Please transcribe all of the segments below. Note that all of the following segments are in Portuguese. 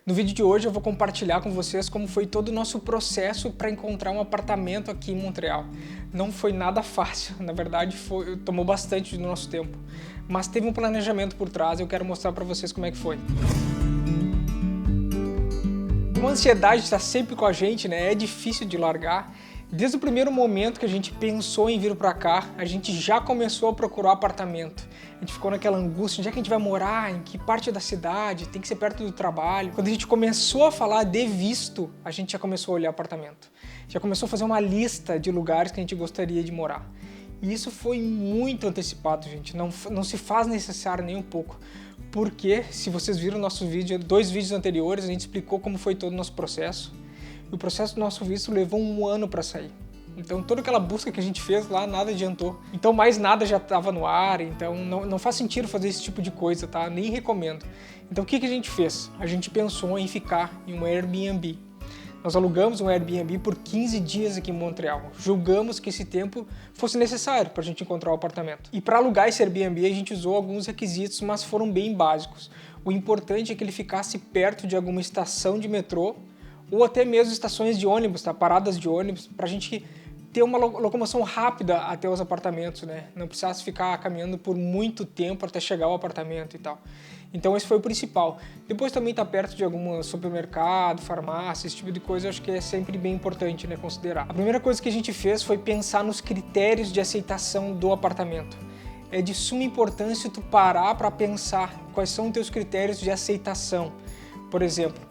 No vídeo de hoje eu vou compartilhar com vocês como foi todo o nosso processo para encontrar um apartamento aqui em Montreal. Não foi nada fácil, na verdade tomou bastante do nosso tempo, mas teve um planejamento por trás e eu quero mostrar para vocês como é que foi. Uma ansiedade está sempre com a gente, né? É difícil de largar. Desde o primeiro momento que a gente pensou em vir para cá, a gente já começou a procurar apartamento. A gente ficou naquela angústia, onde é que a gente vai morar, em que parte da cidade, tem que ser perto do trabalho. Quando a gente começou a falar de visto, a gente já começou a olhar apartamento. Já começou a fazer uma lista de lugares que a gente gostaria de morar. E isso foi muito antecipado, gente, não se faz necessário nem um pouco. Porque, se vocês viram nosso vídeo, 2 vídeos anteriores, a gente explicou como foi todo o nosso processo. E o processo do nosso visto levou 1 ano para sair. Então toda aquela busca que a gente fez lá, nada adiantou. Então mais nada já estava no ar, então não faz sentido fazer esse tipo de coisa, tá? Nem recomendo. Então o que a gente fez? A gente pensou em ficar em um Airbnb. Nós alugamos um Airbnb por 15 dias aqui em Montreal. Julgamos que esse tempo fosse necessário para a gente encontrar o apartamento. E para alugar esse Airbnb a gente usou alguns requisitos, mas foram bem básicos. O importante é que ele ficasse perto de alguma estação de metrô ou até mesmo estações de ônibus, tá? Paradas de ônibus, para a gente ter uma locomoção rápida até os apartamentos, né? Não precisasse ficar caminhando por muito tempo até chegar ao apartamento e tal. Então esse foi o principal. Depois também estar perto de algum supermercado, farmácia, esse tipo de coisa, eu acho que é sempre bem importante, né, considerar. A primeira coisa que a gente fez foi pensar nos critérios de aceitação do apartamento. É de suma importância tu parar para pensar quais são os teus critérios de aceitação. Por exemplo,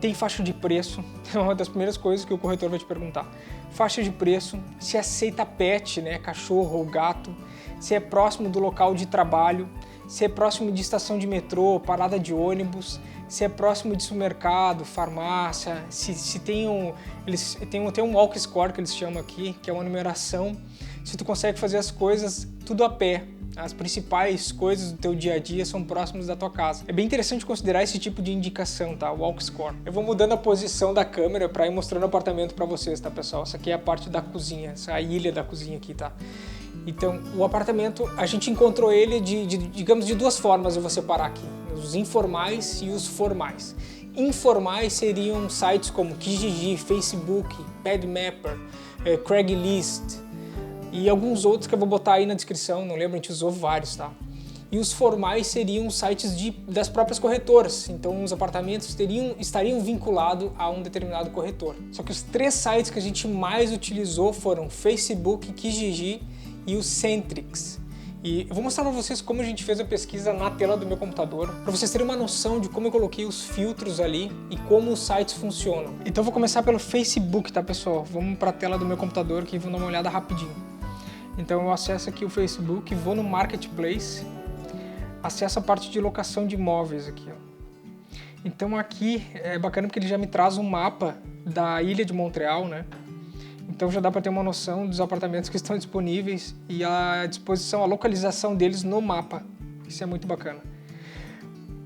tem faixa de preço, é uma das primeiras coisas que o corretor vai te perguntar. Faixa de preço, se aceita pet, né, cachorro ou gato, se é próximo do local de trabalho, se é próximo de estação de metrô, parada de ônibus, se é próximo de supermercado, farmácia, se tem um walk score que eles chamam aqui, que é uma numeração, se tu consegue fazer as coisas tudo a pé. As principais coisas do teu dia a dia são próximas da tua casa. É bem interessante considerar esse tipo de indicação, tá? O walk score. Eu vou mudando a posição da câmera para ir mostrando o apartamento para vocês, tá, pessoal? Essa aqui é a parte da cozinha, essa é a ilha da cozinha aqui, tá? Então, o apartamento, a gente encontrou ele digamos, de 2 formas, eu vou separar aqui. Os informais e os formais. Informais seriam sites como Kijiji, Facebook, Padmapper, Craigslist, e alguns outros que eu vou botar aí na descrição, não lembro, a gente usou vários, tá? E os formais seriam sites das próprias corretoras, então os apartamentos estariam vinculados a um determinado corretor. Só que os 3 sites que a gente mais utilizou foram Facebook, Kijiji e o Centrix. E eu vou mostrar para vocês como a gente fez a pesquisa na tela do meu computador, para vocês terem uma noção de como eu coloquei os filtros ali e como os sites funcionam. Então eu vou começar pelo Facebook, tá, pessoal? Vamos para a tela do meu computador aqui e vamos dar uma olhada rapidinho. Então eu acesso aqui o Facebook, vou no Marketplace, acesso a parte de locação de imóveis aqui, ó. Então aqui é bacana porque ele já me traz um mapa da ilha de Montreal, né? Então já dá para ter uma noção dos apartamentos que estão disponíveis e a disposição, a localização deles no mapa. Isso é muito bacana.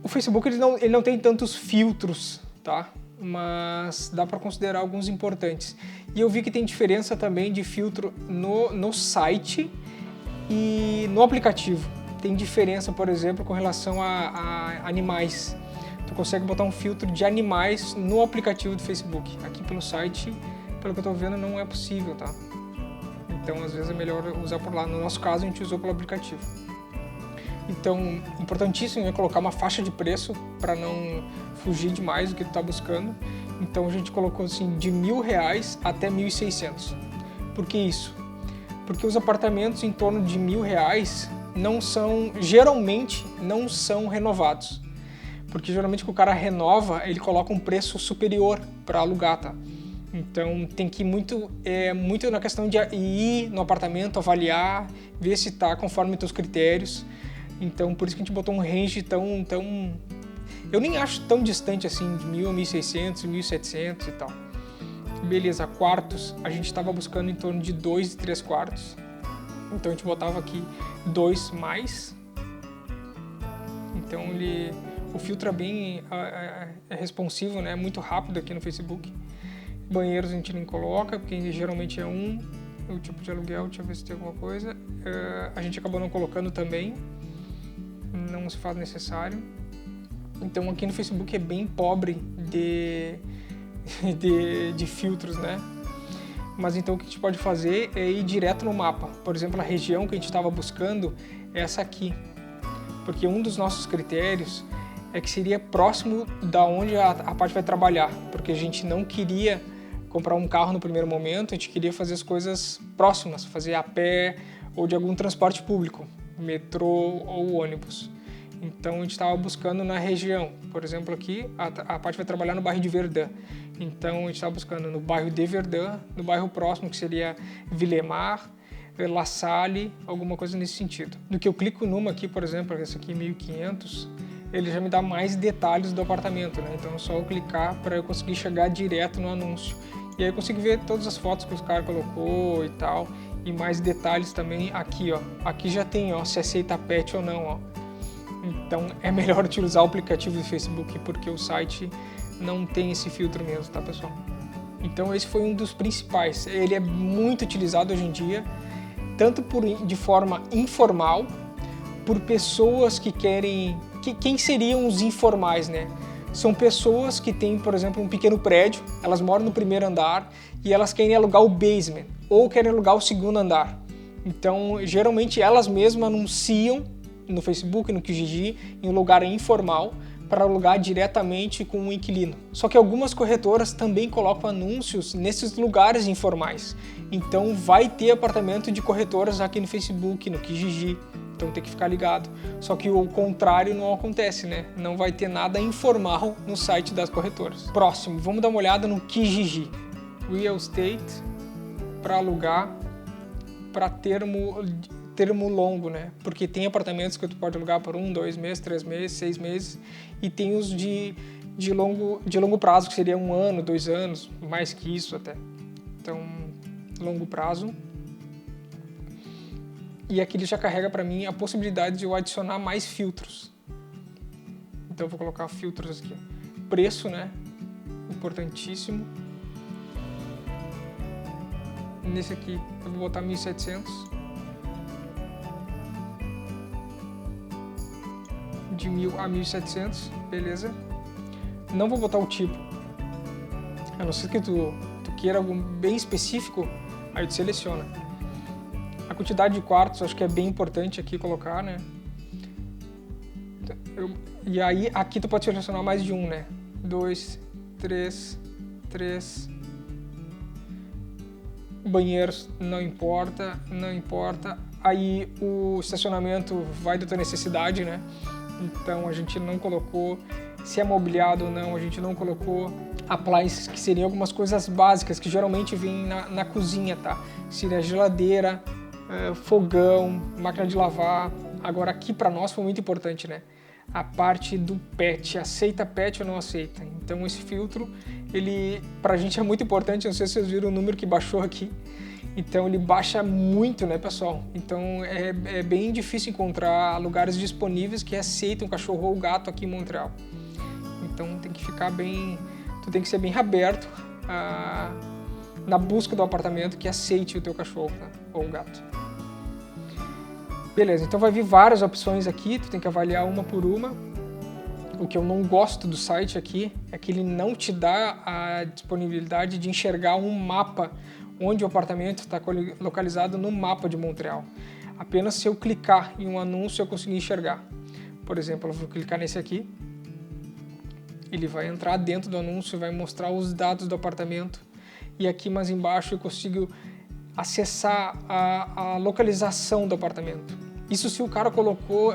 O Facebook ele não tem tantos filtros, tá? Mas dá para considerar alguns importantes. E eu vi que tem diferença também de filtro no site e no aplicativo. Tem diferença, por exemplo, com relação a animais. Tu consegue botar um filtro de animais no aplicativo do Facebook. Aqui pelo site, pelo que eu estou vendo, não é possível, tá? Então, às vezes é melhor usar por lá. No nosso caso, a gente usou pelo aplicativo. Então, importantíssimo é colocar uma faixa de preço para não fugir demais do que tu está buscando. Então a gente colocou assim de R$1.000 até 1.600. Por que isso? Porque os apartamentos em torno de R$1.000 geralmente não são renovados. Porque geralmente que o cara renova, ele coloca um preço superior para alugar, tá? Então tem que ir muito na questão de ir no apartamento, avaliar, ver se está conforme os teus critérios. Então por isso que a gente botou um range tão eu nem acho tão distante assim, de 1.000 a 1.600, 1.700 e tal. Beleza, quartos, a gente estava buscando em torno de 2 e 3 quartos. Então a gente botava aqui 2 mais. Então o filtro é bem responsivo, né? Muito rápido aqui no Facebook. Banheiros a gente nem coloca, porque geralmente é o tipo de aluguel, deixa eu ver se tem alguma coisa. A gente acabou não colocando também, não se faz necessário. Então aqui no Facebook é bem pobre de filtros, né? Mas então o que a gente pode fazer é ir direto no mapa. Por exemplo, a região que a gente estava buscando é essa aqui. Porque um dos nossos critérios é que seria próximo da onde a parte vai trabalhar. Porque a gente não queria comprar um carro no primeiro momento, a gente queria fazer as coisas próximas, fazer a pé ou de algum transporte público, metrô ou ônibus. Então a gente estava buscando na região. Por exemplo, aqui a parte vai trabalhar no bairro de Verdun. Então a gente estava buscando no bairro de Verdun, no bairro próximo que seria Villemar, La Salle, alguma coisa nesse sentido. No que eu clico numa aqui, por exemplo, essa aqui 1500, ele já me dá mais detalhes do apartamento, né? Então é só eu clicar para eu conseguir chegar direto no anúncio. E aí eu consigo ver todas as fotos que os caras colocou e tal, e mais detalhes também aqui, ó. Aqui já tem, ó, se aceita pet ou não, ó. Então é melhor utilizar o aplicativo do Facebook porque o site não tem esse filtro mesmo, tá, pessoal? Então esse foi um dos principais. Ele é muito utilizado hoje em dia, tanto de forma informal, por pessoas que querem... Quem seriam os informais, né? São pessoas que têm, por exemplo, um pequeno prédio, elas moram no primeiro andar e elas querem alugar o basement ou querem alugar o segundo andar. Então, geralmente elas mesmas anunciam no Facebook, no Kijiji, em um lugar informal para alugar diretamente com um inquilino. Só que algumas corretoras também colocam anúncios nesses lugares informais. Então vai ter apartamento de corretoras aqui no Facebook, no Kijiji. Então tem que ficar ligado. Só que o contrário não acontece, né? Não vai ter nada informal no site das corretoras. Próximo, vamos dar uma olhada no Kijiji. Real Estate para alugar para termo longo, né? Porque tem apartamentos que tu pode alugar por 1, 2 meses, 3 meses, 6 meses e tem os de longo prazo, que seria 1 ano, 2 anos, mais que isso até. Então, longo prazo. E aqui ele já carrega para mim a possibilidade de eu adicionar mais filtros. Então eu vou colocar filtros aqui. Preço, né? Importantíssimo. Nesse aqui eu vou botar 1.700. De 1.000 a 1.700, beleza? Não vou botar o tipo. A não ser que tu queira algo bem específico, aí tu seleciona. A quantidade de quartos acho que é bem importante aqui colocar, né? E aí aqui tu pode selecionar mais de um, né? 2, 3. Banheiros não importa. Aí o estacionamento vai da tua necessidade, né? Então a gente não colocou. Se é mobiliado ou não, a gente não colocou. Appliances, que seriam algumas coisas básicas que geralmente vêm na cozinha, tá? Seria geladeira, fogão, máquina de lavar. Agora aqui para nós foi muito importante, né? A parte do pet, aceita pet ou não aceita. Então esse filtro, ele pra gente é muito importante, não sei se vocês viram o número que baixou aqui. Então ele baixa muito, né, pessoal? Então é bem difícil encontrar lugares disponíveis que aceitam cachorro ou gato aqui em Montreal. Então tem que ficar bem, tu tem que ser bem aberto na busca do apartamento que aceite o teu cachorro, tá? Ou gato. Beleza, então vai vir várias opções aqui, tu tem que avaliar uma por uma. O que eu não gosto do site aqui é que ele não te dá a disponibilidade de enxergar um mapa onde o apartamento está localizado no mapa de Montreal. Apenas se eu clicar em um anúncio eu consigo enxergar. Por exemplo, eu vou clicar nesse aqui, ele vai entrar dentro do anúncio, vai mostrar os dados do apartamento e aqui mais embaixo eu consigo acessar a localização do apartamento. Isso se o cara colocou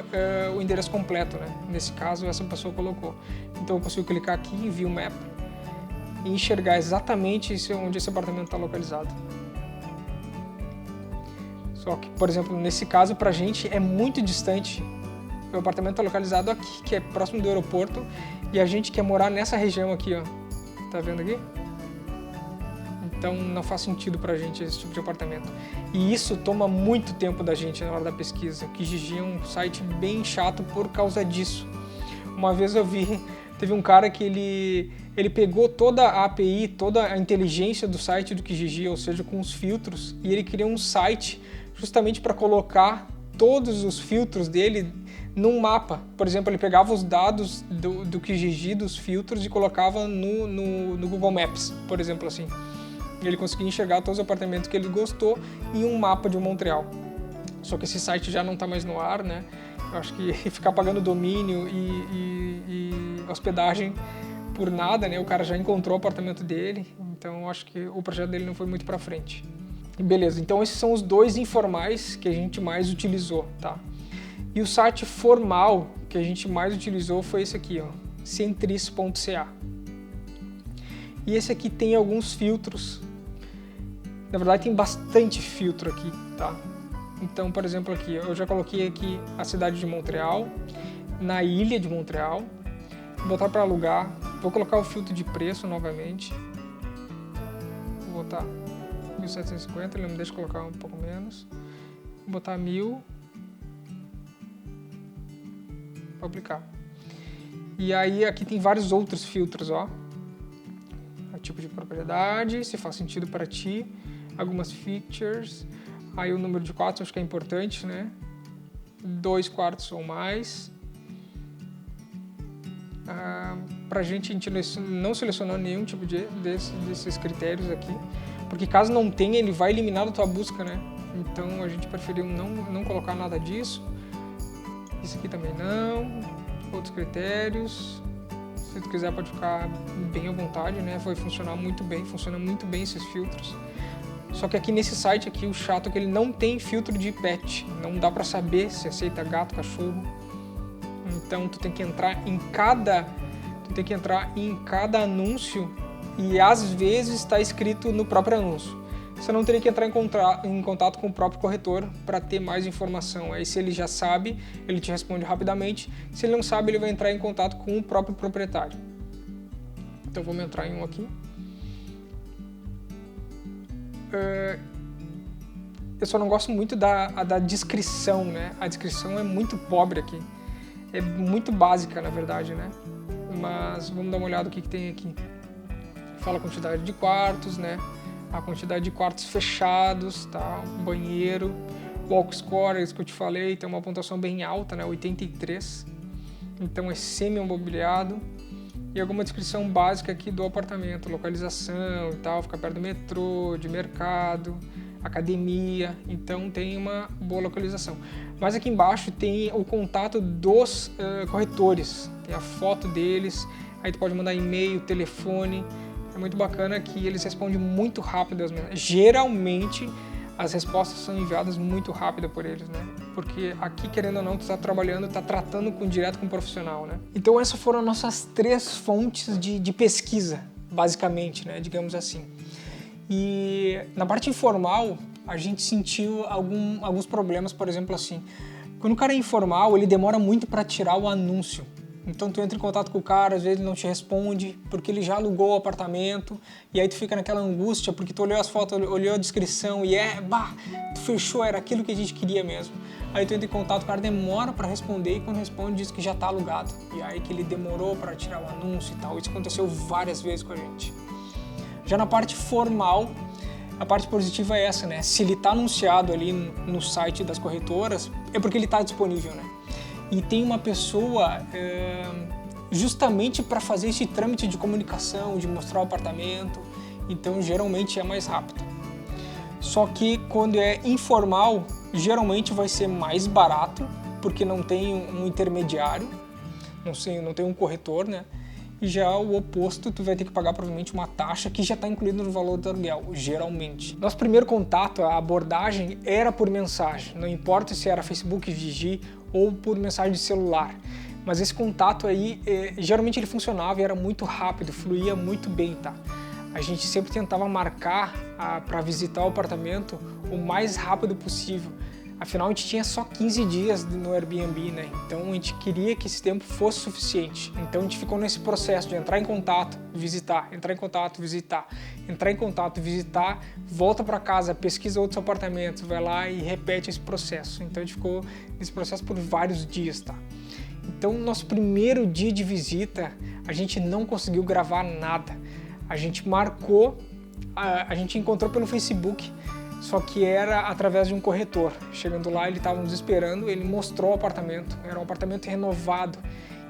o endereço completo, né? Nesse caso, essa pessoa colocou. Então eu consigo clicar aqui em View Map e enxergar exatamente onde esse apartamento está localizado. Só que, por exemplo, nesse caso, pra gente é muito distante. O apartamento está localizado aqui, que é próximo do aeroporto, e a gente quer morar nessa região aqui, ó. Tá vendo aqui? Então não faz sentido pra gente esse tipo de apartamento. E isso toma muito tempo da gente na hora da pesquisa. O Kijiji é um site bem chato por causa disso. Uma vez eu vi, teve um cara que ele pegou toda a API, toda a inteligência do site do Kijiji, ou seja, com os filtros, e ele criou um site justamente para colocar todos os filtros dele num mapa. Por exemplo, ele pegava os dados do QGIS, dos filtros, e colocava no Google Maps, por exemplo, assim. E ele conseguia enxergar todos os apartamentos que ele gostou em um mapa de Montreal. Só que esse site já não está mais no ar, né? Eu acho que ficar pagando domínio e hospedagem por nada, né? O cara já encontrou o apartamento dele, então eu acho que o projeto dele não foi muito para frente. Beleza, então esses são os 2 informais que a gente mais utilizou, tá? E o site formal que a gente mais utilizou foi esse aqui, ó, centris.ca. E esse aqui tem alguns filtros. Na verdade tem bastante filtro aqui, tá? Então, por exemplo, aqui, eu já coloquei aqui a cidade de Montreal, na ilha de Montreal, vou botar para alugar, vou colocar o filtro de preço novamente, vou botar 1.750, ele não me deixa colocar um pouco menos, vou botar 1.000, publicar. E aí aqui tem vários outros filtros, ó, o tipo de propriedade, se faz sentido para ti, algumas features. Aí o número de quartos acho que é importante, né? 2 quartos ou mais. Pra gente, a gente não selecionou nenhum tipo desses critérios aqui, porque caso não tenha, ele vai eliminar da tua busca, né? Então a gente preferiu não colocar nada disso. Isso aqui também não. Outros critérios. Se tu quiser pode ficar bem à vontade, né? Vai funcionar muito bem, funciona muito bem esses filtros. Só que aqui nesse site aqui, o chato é que ele não tem filtro de pet. Não dá pra saber se aceita gato, cachorro. Então tu tem que entrar em cada anúncio e às vezes está escrito no próprio anúncio. Você não teria que entrar em contato com o próprio corretor para ter mais informação. Aí se ele já sabe, ele te responde rapidamente. Se ele não sabe, ele vai entrar em contato com o próprio proprietário. Então vamos entrar em um aqui. Eu só não gosto muito da descrição, né? A descrição é muito pobre aqui. É muito básica, na verdade, né? Mas vamos dar uma olhada no que tem aqui. Fala a quantidade de quartos, né? A quantidade de quartos fechados, tá? O banheiro. Walk score, é isso que eu te falei, tem uma pontuação bem alta, né? 83. Então é semi-imobiliado. E alguma descrição básica aqui do apartamento, localização e tal, fica perto do metrô, de mercado, academia, então tem uma boa localização. Mas aqui embaixo tem o contato dos corretores, tem a foto deles, aí tu pode mandar e-mail, telefone, é muito bacana que eles respondem muito rápido as mensagens. Geralmente as respostas são enviadas muito rápido por eles, né? Porque aqui, querendo ou não, tu tá trabalhando, tá tratando direto com um profissional, né? Então essas foram as nossas 3 fontes de pesquisa, basicamente, né? Digamos assim. E na parte informal, a gente sentiu alguns problemas, por exemplo, assim. Quando o cara é informal, ele demora muito para tirar o anúncio. Então tu entra em contato com o cara, às vezes ele não te responde, porque ele já alugou o apartamento, e aí tu fica naquela angústia, porque tu olhou as fotos, olhou a descrição, e tu fechou, era aquilo que a gente queria mesmo. Aí tu entra em contato, o cara demora para responder, e quando responde diz que já tá alugado. E aí que ele demorou para tirar o anúncio e tal, isso aconteceu várias vezes com a gente. Já na parte formal, a parte positiva é essa, né? Se ele tá anunciado ali no site das corretoras, é porque ele tá disponível, né? E tem uma pessoa justamente para fazer esse trâmite de comunicação, de mostrar o apartamento, então geralmente é mais rápido. Só que quando é informal, geralmente vai ser mais barato, porque não tem um intermediário, não tem um corretor, né? E já o oposto, tu vai ter que pagar provavelmente uma taxa que já está incluída no valor do aluguel, geralmente. Nosso primeiro contato, a abordagem, era por mensagem, não importa se era Facebook, Vigi ou por mensagem de celular. Mas esse contato aí, geralmente ele funcionava e era muito rápido, fluía muito bem, tá? A gente sempre tentava marcar para visitar o apartamento o mais rápido possível. Afinal, a gente tinha só 15 dias no Airbnb, né? Então a gente queria que esse tempo fosse suficiente. Então a gente ficou nesse processo de entrar em contato, visitar, entrar em contato, visitar, entrar em contato, visitar, volta para casa, pesquisa outros apartamentos, vai lá e repete esse processo. Então a gente ficou nesse processo por vários dias, tá? Então no nosso primeiro dia de visita, a gente não conseguiu gravar nada. A gente marcou, a gente encontrou pelo Facebook só que era através de um corretor. Chegando lá, ele estava nos esperando, ele mostrou o apartamento, era um apartamento renovado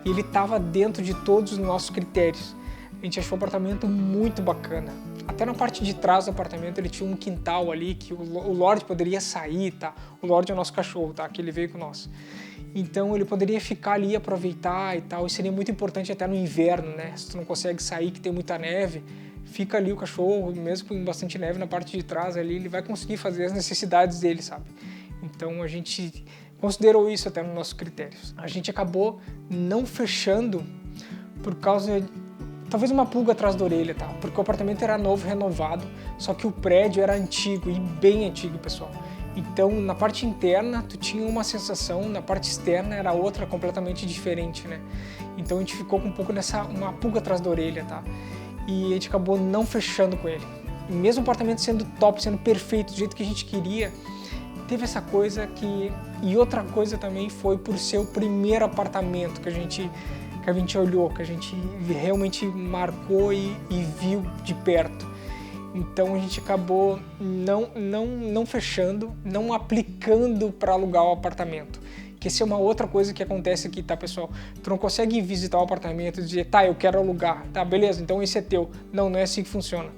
e ele estava dentro de todos os nossos critérios. A gente achou o apartamento muito bacana. Até na parte de trás do apartamento ele tinha um quintal ali que o Lorde poderia sair, tá? O Lorde é o nosso cachorro, tá? Que ele veio com nós. Então ele poderia ficar ali, aproveitar e tal. E seria muito importante até no inverno, né? Se tu não consegue sair, que tem muita neve, fica ali o cachorro, mesmo com bastante neve na parte de trás ali, ele vai conseguir fazer as necessidades dele, sabe? Então a gente considerou isso até nos nossos critérios. A gente acabou não fechando por causa talvez uma pulga atrás da orelha, tá? Porque o apartamento era novo, renovado, só que o prédio era antigo e bem antigo, pessoal. Então, na parte interna, tu tinha uma sensação, na parte externa era outra completamente diferente, né? Então a gente ficou com um pouco uma pulga atrás da orelha, tá? E a gente acabou não fechando com ele. E mesmo o apartamento sendo top, sendo perfeito, do jeito que a gente queria, teve essa coisa que... E outra coisa também foi por ser o primeiro apartamento que a gente olhou, que a gente realmente marcou e viu de perto. Então a gente acabou não fechando, não aplicando para alugar o apartamento. Que essa é uma outra coisa que acontece aqui, tá, pessoal? Tu não consegue visitar o apartamento e dizer, tá, eu quero alugar, tá, beleza, então esse é teu. Não é assim que funciona.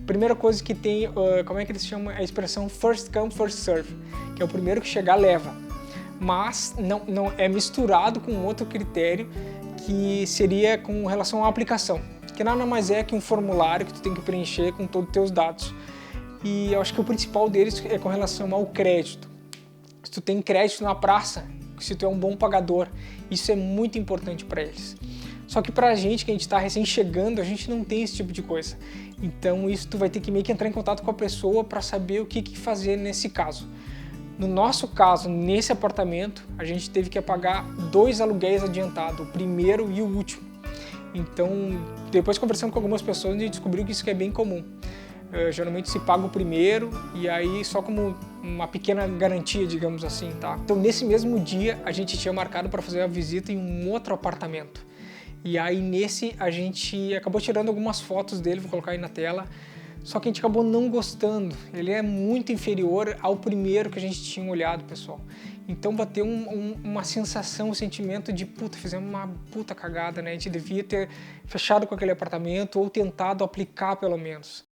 Primeira coisa que tem, como é que eles chamam? A expressão first come, first serve, que é o primeiro que chegar, leva. Mas não é misturado com outro critério, que seria com relação à aplicação, que nada mais é que um formulário que tu tem que preencher com todos os teus dados. E eu acho que o principal deles é com relação ao crédito. Se tu tem crédito na praça, se tu é um bom pagador, isso é muito importante para eles. Só que pra gente, que a gente está recém chegando, a gente não tem esse tipo de coisa. Então isso tu vai ter que meio que entrar em contato com a pessoa para saber o que fazer nesse caso. No nosso caso, nesse apartamento, a gente teve que pagar 2 aluguéis adiantados, o primeiro e o último. Então, depois conversando com algumas pessoas, a gente descobriu que isso é bem comum. Geralmente se paga o primeiro e aí só como uma pequena garantia, digamos assim, tá? Então, nesse mesmo dia, a gente tinha marcado para fazer a visita em um outro apartamento. E aí, nesse, a gente acabou tirando algumas fotos dele, vou colocar aí na tela. Só que a gente acabou não gostando, ele é muito inferior ao primeiro que a gente tinha olhado, pessoal. Então bateu uma sensação, um sentimento de puta, fizemos uma puta cagada, né? A gente devia ter fechado com aquele apartamento ou tentado aplicar pelo menos.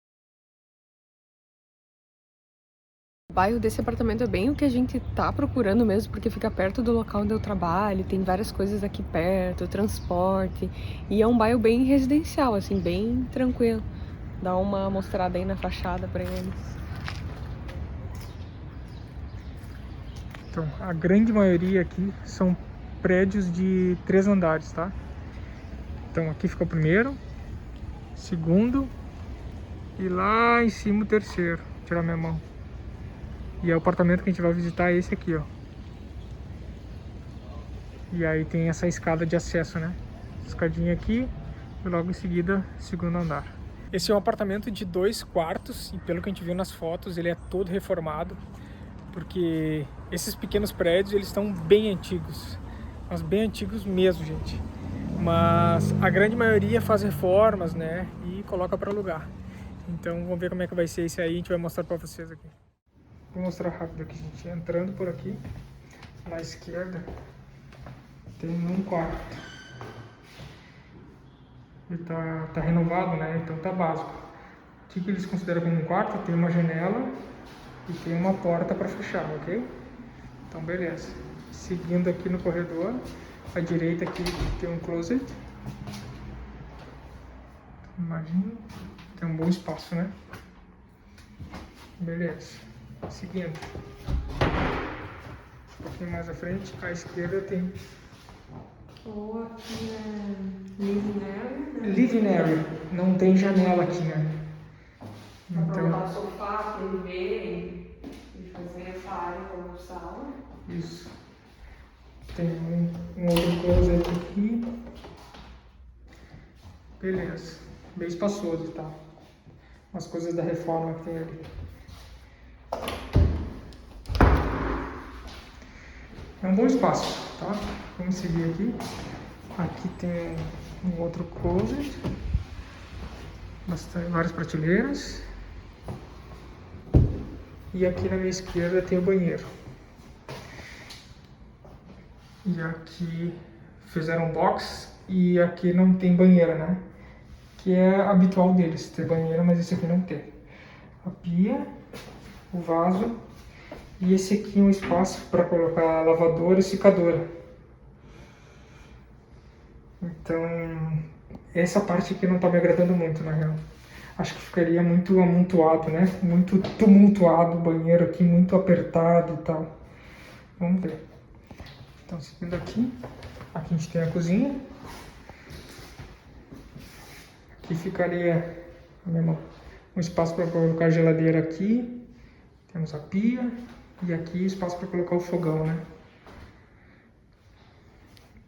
O bairro desse apartamento é bem o que a gente tá procurando mesmo, porque fica perto do local onde eu trabalho, tem várias coisas aqui perto, transporte, e é um bairro bem residencial, assim, bem tranquilo. Dá uma mostrada aí na fachada para eles. Então, a grande maioria aqui são prédios de 3 andares, tá? Então, aqui fica o primeiro, segundo e lá em cima o terceiro. Vou tirar minha mão. E o apartamento que a gente vai visitar é esse aqui, ó. E aí tem essa escada de acesso, né? Escadinha aqui e logo em seguida, segundo andar. Esse é um apartamento de 2 quartos e pelo que a gente viu nas fotos, ele é todo reformado, porque esses pequenos prédios, eles estão bem antigos, mas bem antigos mesmo, gente. Mas a grande maioria faz reformas, né, e coloca para alugar. Então vamos ver como é que vai ser esse aí, a gente vai mostrar para vocês aqui. Vou mostrar rápido aqui, gente. Entrando por aqui, na esquerda, tem um quarto. Ele tá renovado, né? Então tá básico. O que eles consideram como um quarto? Tem uma janela e tem uma porta para fechar, ok? Então beleza. Seguindo aqui no corredor, à direita aqui tem um closet. Imagina, tem um bom espaço, né? Beleza. Seguindo. Um pouquinho mais à frente, à esquerda tem... Ou aqui é living area, né? Living area. Não tem janela aqui, né? Dá pra botar o sofá, TV e fazer essa área como sala. Isso. Tem um outro closet aqui. Beleza. Bem espaçoso, tá? Umas coisas da reforma que tem ali. É um bom espaço, tá? Vamos seguir aqui. Aqui tem um outro closet. Várias prateleiras. E aqui na minha esquerda tem o banheiro. E aqui fizeram um box e aqui não tem banheira, né? Que é habitual deles, ter banheira, mas esse aqui não tem. A pia, o vaso e esse aqui é um espaço para colocar lavadora e secadora. Então, essa parte aqui não tá me agradando muito, na real. Acho que ficaria muito amontoado, né? Muito tumultuado o banheiro aqui, muito apertado e tal. Vamos ver. Então, seguindo aqui a gente tem a cozinha. Aqui ficaria um espaço para colocar a geladeira aqui. Temos a pia e aqui espaço para colocar o fogão, né?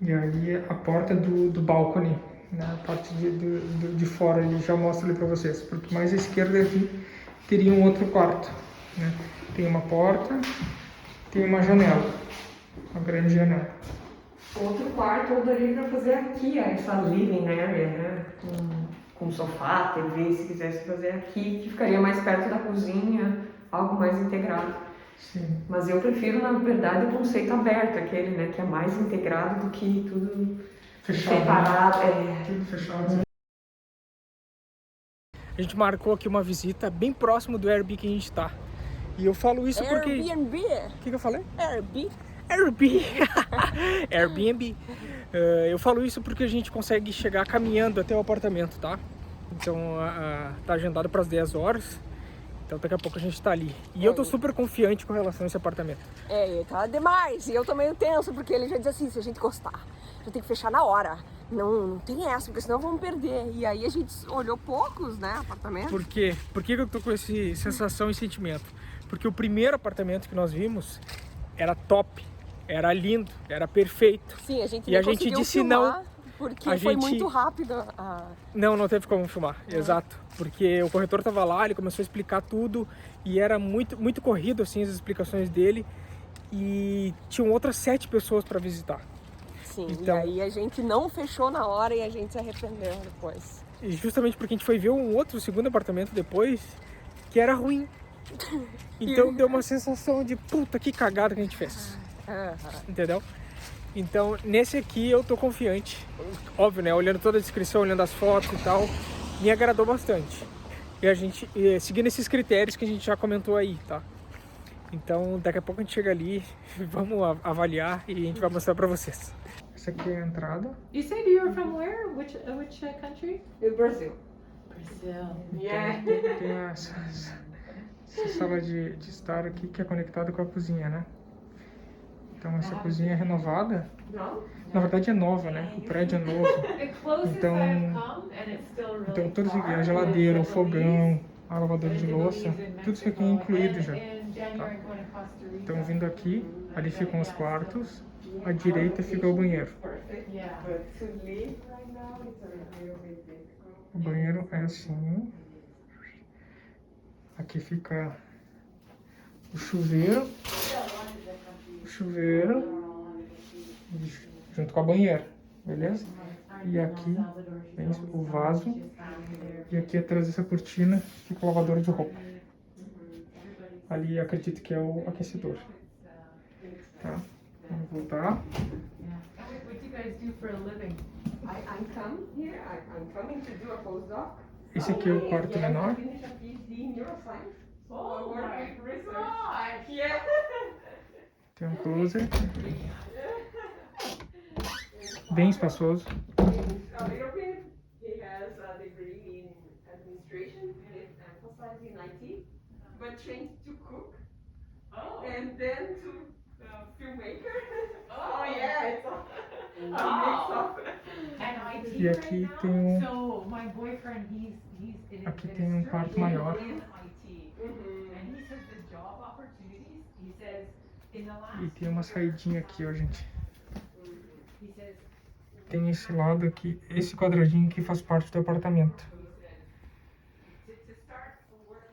E ali a porta do balcone, né? A parte de fora ali, já mostro ali para vocês. Porque mais à esquerda aqui teria um outro quarto, né? Tem uma porta, tem uma janela, uma grande janela. Outro quarto eu daria para fazer aqui, essa living area, né? Com sofá, TV, se quisesse fazer aqui, que ficaria mais perto da cozinha, algo mais integrado. Sim. Mas eu prefiro, na verdade, o conceito aberto, aquele, né? Que é mais integrado do que tudo Fechado, separado. né? Tudo fechado. A gente marcou aqui uma visita bem próximo do Airbnb que a gente tá. E eu falo isso porque... Airbnb? O que eu falei? Airbnb. Airbnb. Airbnb. Eu falo isso porque a gente consegue chegar caminhando até o apartamento, tá? Então, tá agendado para as 10 horas. Então, daqui a pouco a gente tá ali. E eu tô super confiante com relação a esse apartamento. Tá demais. E eu tô meio tenso, porque ele já diz assim, se a gente gostar, já tem que fechar na hora. Não tem essa, porque senão vamos perder. E aí a gente olhou poucos, né, apartamentos. Por quê? Por que eu tô com essa sensação e sentimento? Porque o primeiro apartamento que nós vimos era top, era lindo, era perfeito. Sim, a gente e a gente disse filmar, não. Porque foi muito rápido. Não teve como filmar, exato. Porque o corretor tava lá, ele começou a explicar tudo e era muito corrido assim as explicações dele. E tinham outras 7 pessoas para visitar. Sim, então, e aí a gente não fechou na hora e a gente se arrependeu depois. E justamente porque a gente foi ver um segundo apartamento depois, que era ruim. Então deu uma sensação de puta, que cagada que a gente fez. Entendeu? Então nesse aqui eu tô confiante. Óbvio, né? Olhando toda a descrição, olhando as fotos e tal, me agradou bastante. E a gente, seguindo esses critérios que a gente já comentou aí, tá? Então daqui a pouco a gente chega ali, vamos avaliar e a gente vai mostrar pra vocês. Essa aqui é a entrada. You said you were from where? Which country? Brasil. Brazil. Yeah. Tem essa sala de estar aqui que é conectada com a cozinha, né? Então essa cozinha é renovada. Não? Na verdade é nova, né? O prédio é novo. Então tudo isso aqui, a geladeira, o fogão, a lavadora de louça, tudo isso aqui é incluído já. Tá? Então vindo aqui, ali ficam os quartos, à direita fica o banheiro. O banheiro é assim. Aqui fica o chuveiro. Junto com a banheira, beleza? E aqui tem o vaso. E aqui atrás dessa cortina fica o lavador de roupa. Ali acredito que é o aquecedor. Tá? Vamos voltar. What do you guys do for a living? I'm coming to do a postdoc. Esse aqui é o quarto menor. Oh my gosh! Yeah. Tem um closet. Bem espaçoso. A little bit. He has a degree in administration with emphasis in IT, but changed to cook and then to filmmaker. Oh yeah, it's a mix of. And IT E aqui tem So my boyfriend, he's aqui tem um quarto maior. in IT, and he says the job opportunities. He says in the last. E tem uma saidinha aqui, ó, gente. He says. Tem esse lado aqui, esse quadradinho que faz parte do apartamento.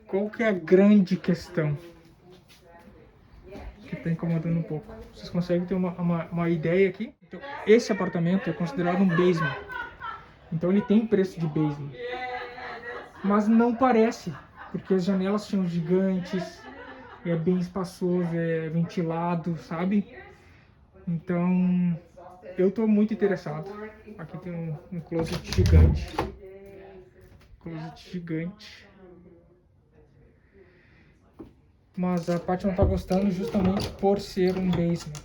Qual que é a grande questão que está incomodando um pouco? Vocês conseguem ter uma ideia aqui? Então, esse apartamento é considerado um basement. Então ele tem preço de basement. Mas não parece, porque as janelas são gigantes, é bem espaçoso, é ventilado, sabe? Então, eu tô muito interessado. Aqui tem um closet gigante. Closet gigante. Mas a Paty não tá gostando justamente por ser um basement.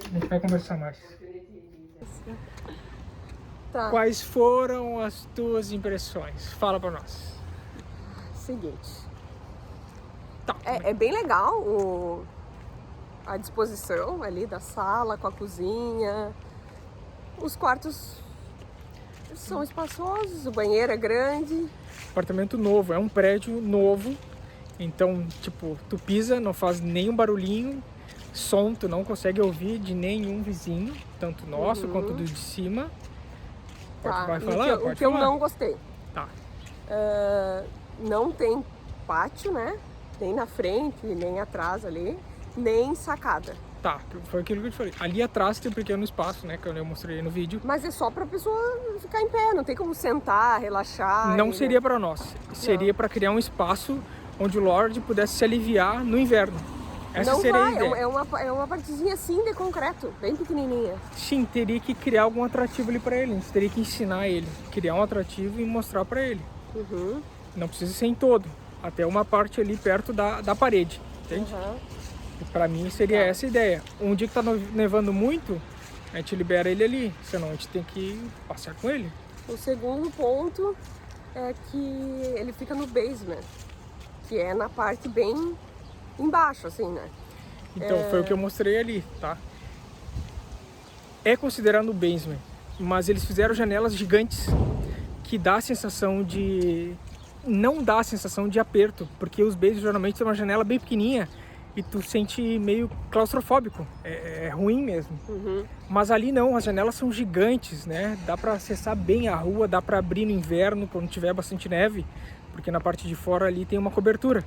A gente vai conversar mais. Tá. Quais foram as tuas impressões? Fala pra nós. Seguinte. Tá. É bem legal a disposição ali da sala com a cozinha. Os quartos são espaçosos, o banheiro é grande. Apartamento novo, é um prédio novo. Então, tipo, tu pisa, não faz nenhum barulhinho. Som tu não consegue ouvir de nenhum vizinho, tanto nosso quanto do de cima. Tá. Vai E falar? o Pode que eu falar. não gostei. Tá. Não tem pátio, né? Nem na frente, nem atrás ali, nem sacada. Tá, foi aquilo que eu te falei. Ali atrás tem um pequeno espaço, né, que eu mostrei no vídeo. Mas é só pra pessoa ficar em pé, não tem como sentar, relaxar. Não e, seria né? para nós. Seria para criar um espaço onde o Lorde pudesse se aliviar no inverno. Essa Não seria a vai, ideia. é uma partezinha assim de concreto, bem pequenininha. Sim, teria que criar algum atrativo ali para ele. A gente teria que ensinar ele, criar um atrativo e mostrar para ele. Uhum. Não precisa ser em todo, até uma parte ali perto da parede, entende? Uhum. Para mim seria essa a ideia. Um dia que tá nevando muito, a gente libera ele ali, senão a gente tem que passear com ele. O segundo ponto é que ele fica no basement, que é na parte bem embaixo, assim, né? Então, foi o que eu mostrei ali, tá? É considerando o basement, mas eles fizeram janelas gigantes que dá a sensação de... Não dá a sensação de aperto, porque os basements geralmente tem uma janela bem pequenininha e tu sente meio claustrofóbico, é ruim mesmo. Uhum. Mas ali não, as janelas são gigantes, né? Dá pra acessar bem a rua, dá pra abrir no inverno quando tiver bastante neve, porque na parte de fora ali tem uma cobertura.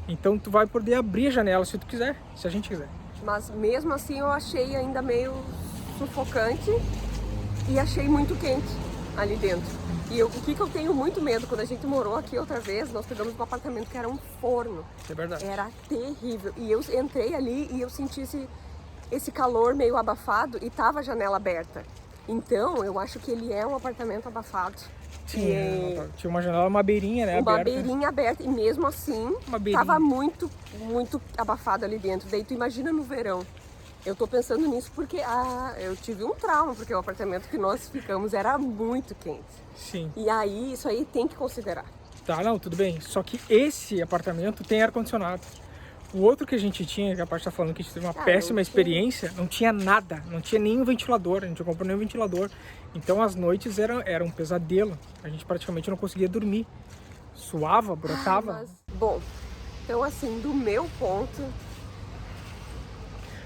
Então tu vai poder abrir a janela se tu quiser, se a gente quiser. Mas mesmo assim eu achei ainda meio sufocante e achei muito quente ali dentro. E o que eu tenho muito medo, quando a gente morou aqui outra vez, nós pegamos um apartamento que era um forno. É verdade. Era terrível. E eu entrei ali e eu senti esse calor meio abafado e tava a janela aberta. Então eu acho que ele é um apartamento abafado. Sim, tinha uma janela, uma beirinha, né, Uma aberta. beirinha aberta e mesmo assim Uma beirinha. tava muito, muito abafado ali dentro. Daí tu imagina no verão. Eu tô pensando nisso porque eu tive um trauma, porque o apartamento que nós ficamos era muito quente. Sim. E aí, isso aí tem que considerar. Tá, não, tudo bem. Só que esse apartamento tem ar-condicionado. O outro que a gente tinha, que a parte tá falando que a gente teve uma péssima experiência, não tinha nada, não tinha nenhum ventilador, a gente não comprou nenhum ventilador. Então as noites eram um pesadelo, a gente praticamente não conseguia dormir. Suava, brotava. Bom, então assim, do meu ponto,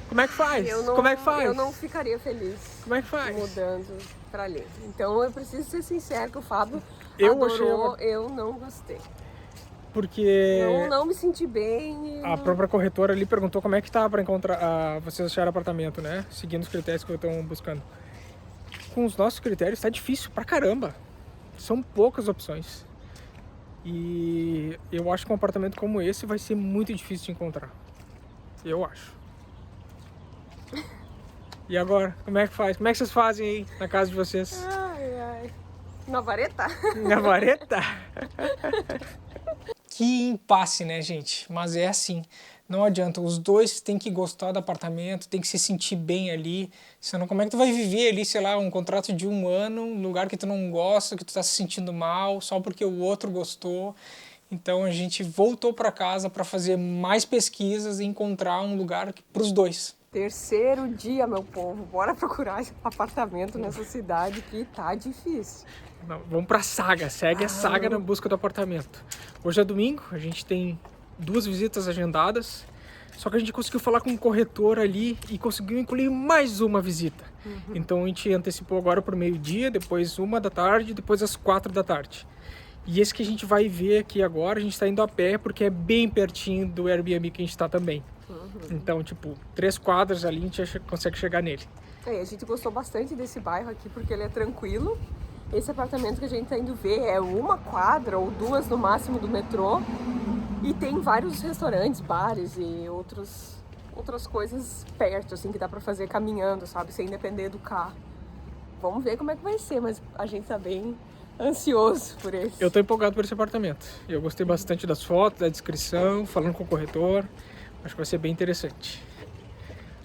Como é que faz? Como é que faz? eu não ficaria feliz Como é que faz? mudando pra ali. Então eu preciso ser sincero que o Fábio Eu adorou, eu não gostei. Porque Não me senti bem. a própria corretora ali perguntou como é que tá para encontrar, vocês acharam apartamento, né? Seguindo os critérios que eu estou buscando. Com os nossos critérios tá difícil pra caramba. São poucas opções. E eu acho que um apartamento como esse vai ser muito difícil de encontrar. Eu acho. E agora, como é que faz? Como é que vocês fazem aí na casa de vocês? Ai. Na vareta? Na vareta? Que impasse, né, gente? Mas é assim, não adianta. Os dois têm que gostar do apartamento, tem que se sentir bem ali. Senão, como é que tu vai viver ali, sei lá, um contrato de 1 ano, um lugar que tu não gosta, que tu tá se sentindo mal, só porque o outro gostou. Então a gente voltou para casa para fazer mais pesquisas e encontrar um lugar para os dois. Terceiro dia, meu povo. Bora procurar esse apartamento nessa cidade que tá difícil. Não, vamos pra saga, segue a saga na busca do apartamento. Hoje é domingo, a gente tem 2 visitas agendadas, só que a gente conseguiu falar com um corretor ali e conseguiu incluir mais uma visita. Então a gente antecipou agora pro meio-dia, depois 1 da tarde, depois às 4 da tarde. E esse que a gente vai ver aqui agora, a gente tá indo a pé porque é bem pertinho do Airbnb que a gente tá também. Então, tipo, 3 quadras ali a gente já consegue chegar nele. A gente gostou bastante desse bairro aqui porque ele é tranquilo. Esse apartamento que a gente tá indo ver é 1 quadra ou 2 no máximo do metrô. E tem vários restaurantes, bares e outras coisas perto, assim, que dá pra fazer caminhando, sabe? Sem depender do carro. Vamos ver como é que vai ser, mas a gente tá bem ansioso por esse. Eu tô empolgado por esse apartamento. Eu gostei bastante das fotos, da descrição, falando com o corretor. Acho que vai ser bem interessante.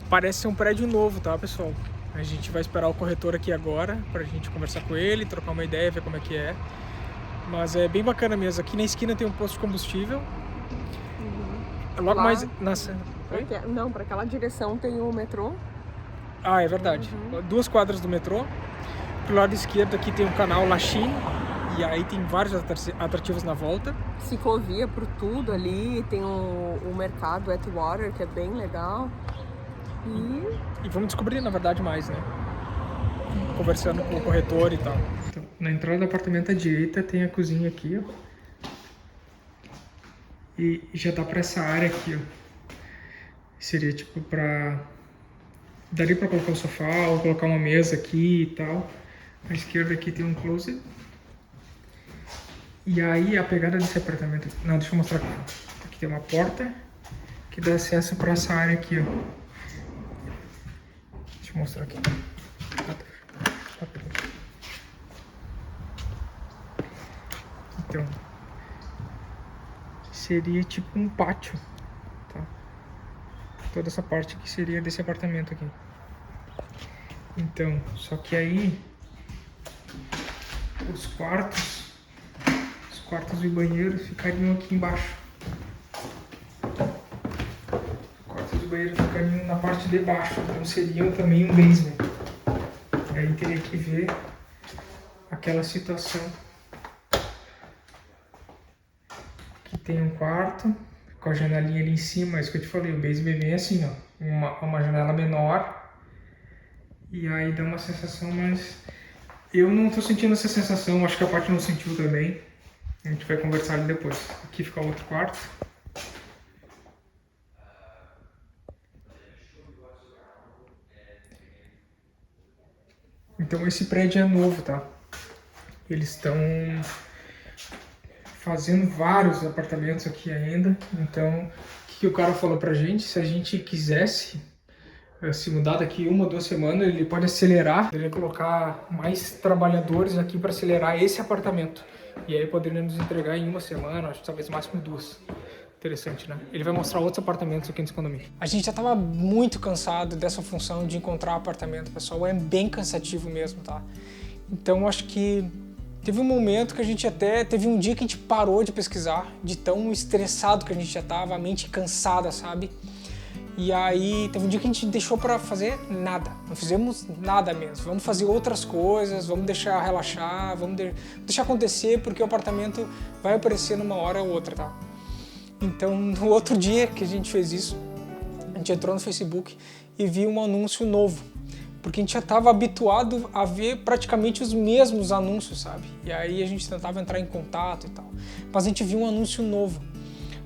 Parece ser um prédio novo, tá, pessoal? A gente vai esperar o corretor aqui agora pra gente conversar com ele, trocar uma ideia, ver como é que é. Mas é bem bacana mesmo. Aqui na esquina tem um posto de combustível. Logo Lá- mais... Nossa. Oi? Não, pra aquela direção tem o metrô. Ah, é verdade. 2 quadras do metrô. Pro lado esquerdo aqui tem o canal Lachine. E aí tem vários atrativos na volta. Ciclovia por tudo ali, tem o mercado Atwater, que é bem legal. E vamos descobrir, na verdade, mais, né? Conversando com o corretor e tal. Então, na entrada do apartamento à direita tem a cozinha aqui, ó. E já dá pra essa área aqui, ó. Seria tipo pra... Daria pra colocar o sofá ou colocar uma mesa aqui e tal. À esquerda aqui tem um closet. E aí a pegada desse apartamento... Não, deixa eu mostrar aqui. Aqui tem uma porta que dá acesso pra essa área aqui, ó. Deixa eu mostrar aqui. Então, seria tipo um pátio, tá? Toda essa parte aqui seria desse apartamento aqui. Então, só que aí os quartos e banheiros ficariam aqui embaixo. Os quartos e banheiros ficariam na parte de baixo, então seriam também um basement. E aí teria que ver aquela situação que tem um quarto com a janelinha ali em cima, isso que eu te falei, o basement é bem assim, ó, uma janela menor. E aí dá uma sensação, mas eu não tô sentindo essa sensação, acho que a Paty não sentiu também. A gente vai conversar ali depois. Aqui fica o outro quarto. Então esse prédio é novo, tá? Eles estão fazendo vários apartamentos aqui ainda. Então, o que o cara falou pra gente? Se a gente quisesse se mudar daqui 1 ou 2 semanas, ele pode acelerar, poderia colocar mais trabalhadores aqui para acelerar esse apartamento. E aí poderia nos entregar em 1 semana, acho que talvez máximo 2. Interessante, né? Ele vai mostrar outros apartamentos aqui nesse condomínio. A gente já estava muito cansado dessa função de encontrar apartamento, pessoal. É bem cansativo mesmo, tá? Então acho que teve um momento que a gente até... Teve um dia que a gente parou de pesquisar, de tão estressado que a gente já estava, a mente cansada, sabe? E aí teve um dia que a gente deixou pra fazer nada, não fizemos nada mesmo. Vamos fazer outras coisas, vamos deixar relaxar, vamos deixar acontecer, porque o apartamento vai aparecer numa hora ou outra, tá? Então, no outro dia que a gente fez isso, a gente entrou no Facebook e viu um anúncio novo, porque a gente já estava habituado a ver praticamente os mesmos anúncios, sabe? E aí a gente tentava entrar em contato e tal, mas a gente viu um anúncio novo,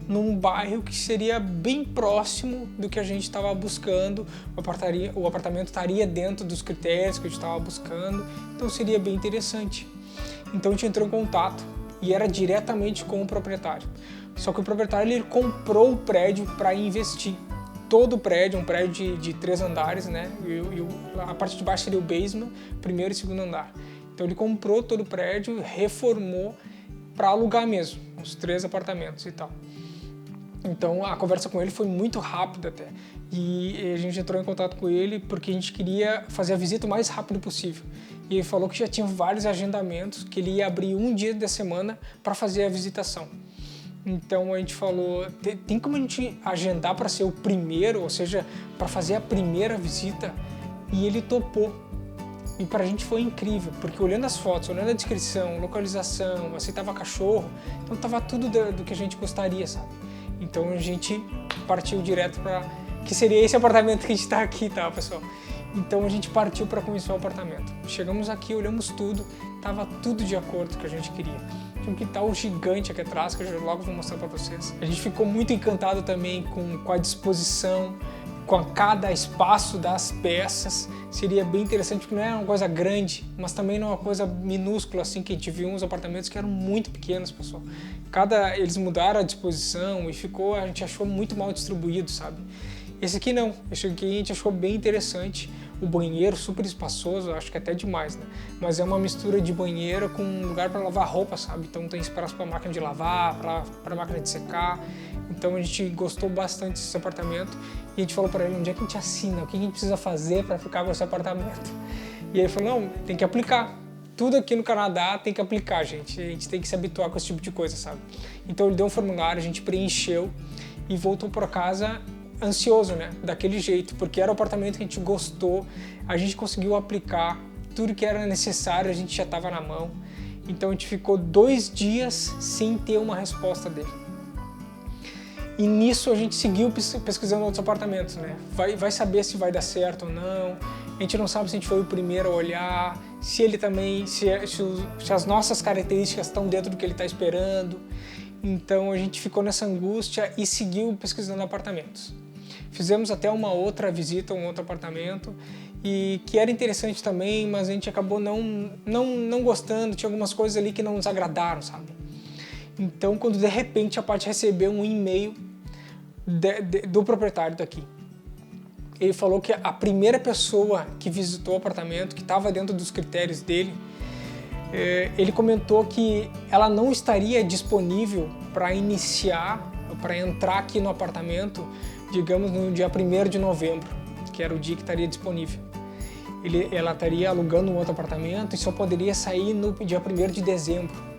num bairro que seria bem próximo do que a gente estava buscando, o apartamento estaria dentro dos critérios que a gente estava buscando, então seria bem interessante. Então a gente entrou em contato e era diretamente com o proprietário. Só que o proprietário ele comprou o prédio para investir. Todo o prédio, um prédio de 3 andares, né? E a parte de baixo seria o basement, primeiro e segundo andar. Então ele comprou todo o prédio, reformou para alugar mesmo, os 3 apartamentos e tal. Então a conversa com ele foi muito rápida até, e a gente entrou em contato com ele porque a gente queria fazer a visita o mais rápido possível. E ele falou que já tinha vários agendamentos, que ele ia abrir um dia da semana para fazer a visitação. Então a gente falou, tem como a gente agendar para ser o primeiro, ou seja, para fazer a primeira visita? E ele topou. E pra gente foi incrível, porque olhando as fotos, olhando a descrição, localização, aceitava cachorro, então tava tudo do que a gente gostaria, sabe? Então a gente partiu direto para que seria esse apartamento que a gente está aqui, tá, pessoal? Então a gente partiu para conhecer o apartamento. Chegamos aqui, olhamos tudo, tava tudo de acordo com o que a gente queria. Tinha um quintal gigante aqui atrás, que eu logo vou mostrar para vocês. A gente ficou muito encantado também com a disposição, com cada espaço das peças. Seria bem interessante, porque não é uma coisa grande, mas também não é uma coisa minúscula, assim, que a gente viu uns apartamentos que eram muito pequenos, pessoal. Eles mudaram a disposição e a gente achou muito mal distribuído, sabe? Esse aqui não, esse aqui a gente achou bem interessante. O banheiro super espaçoso, acho que até demais, né? Mas é uma mistura de banheiro com lugar para lavar roupa, sabe? Então tem espaço para máquina de lavar, para máquina de secar. Então a gente gostou bastante desse apartamento e a gente falou para ele onde é que a gente assina, o que a gente precisa fazer para ficar com esse apartamento. E ele falou, não, tem que aplicar. Tudo aqui no Canadá tem que aplicar, gente. A gente tem que se habituar com esse tipo de coisa, sabe? Então ele deu um formulário, a gente preencheu e voltou para casa ansioso, né? Daquele jeito, porque era o apartamento que a gente gostou, a gente conseguiu aplicar tudo que era necessário, a gente já estava na mão. Então a gente ficou 2 dias sem ter uma resposta dele. E nisso a gente seguiu pesquisando outros apartamentos, né? Vai saber se vai dar certo ou não. A gente não sabe se a gente foi o primeiro a olhar, se ele também, se as nossas características estão dentro do que ele está esperando. Então a gente ficou nessa angústia e seguiu pesquisando apartamentos. Fizemos até uma outra visita a um outro apartamento e que era interessante também, mas a gente acabou não gostando, tinha algumas coisas ali que não nos agradaram, sabe? Então, quando de repente a parte recebeu um e-mail do proprietário daqui, ele falou que a primeira pessoa que visitou o apartamento, que estava dentro dos critérios dele, ele comentou que ela não estaria disponível para entrar aqui no apartamento, digamos, no dia 1º de novembro, que era o dia que estaria disponível. Ela estaria alugando um outro apartamento e só poderia sair no dia 1º de dezembro.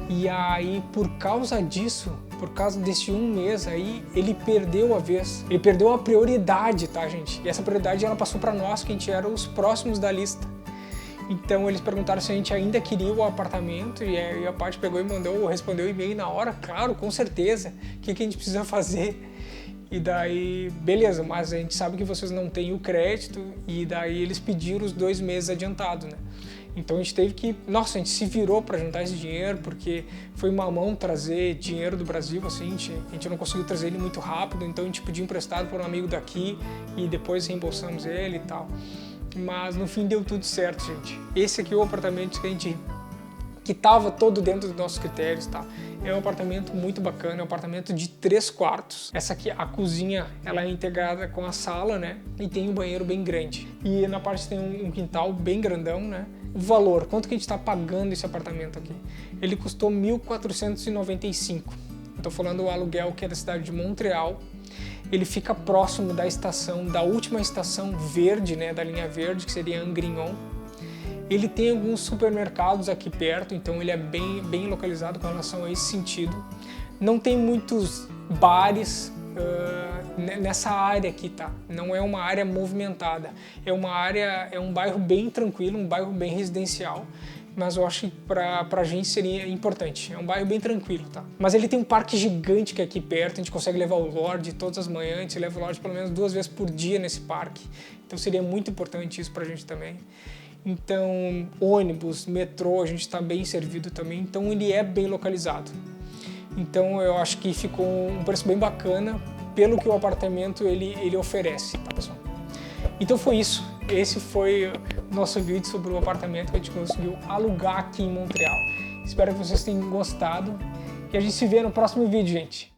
E aí, por causa disso, por causa desse um mês aí, ele perdeu a vez. Ele perdeu a prioridade, tá, gente? E essa prioridade ela passou para nós, que a gente era os próximos da lista. Então eles perguntaram se a gente ainda queria o apartamento e a parte pegou e respondeu o e-mail na hora, claro, com certeza. O que a gente precisa fazer? E daí, beleza, mas a gente sabe que vocês não têm o crédito e daí eles pediram os 2 meses adiantado, né? Então a gente teve que, nossa, a gente se virou para juntar esse dinheiro porque foi uma mão trazer dinheiro do Brasil, assim, a gente não conseguiu trazer ele muito rápido, então a gente pediu emprestado por um amigo daqui e depois reembolsamos ele e tal. Mas no fim deu tudo certo, gente. Esse aqui é o apartamento que estava todo dentro dos nossos critérios, tá? É um apartamento muito bacana, é um apartamento de 3 quartos. Essa aqui, a cozinha, ela é integrada com a sala, né? E tem um banheiro bem grande. E na parte tem um quintal bem grandão, né? O valor, quanto que a gente está pagando esse apartamento aqui? Ele custou 1.495. Estou falando o aluguel que é da cidade de Montreal. Ele fica próximo da última estação verde, né? Da linha verde, que seria Angrignon. Ele tem alguns supermercados aqui perto, então ele é bem localizado com relação a esse sentido. Não tem muitos bares nessa área aqui, tá? Não é uma área movimentada. É um bairro bem tranquilo, um bairro bem residencial. Mas eu acho que pra gente seria importante. É um bairro bem tranquilo, tá? Mas ele tem um parque gigante que é aqui perto, a gente consegue levar o Lorde todas as manhãs, a gente leva o Lorde pelo menos 2 vezes por dia nesse parque. Então seria muito importante isso pra gente também. Então, ônibus, metrô, a gente está bem servido também, então ele é bem localizado. Então eu acho que ficou um preço bem bacana pelo que o apartamento ele oferece, tá, pessoal? Então foi isso, esse foi o nosso vídeo sobre o apartamento que a gente conseguiu alugar aqui em Montreal. Espero que vocês tenham gostado e a gente se vê no próximo vídeo, gente.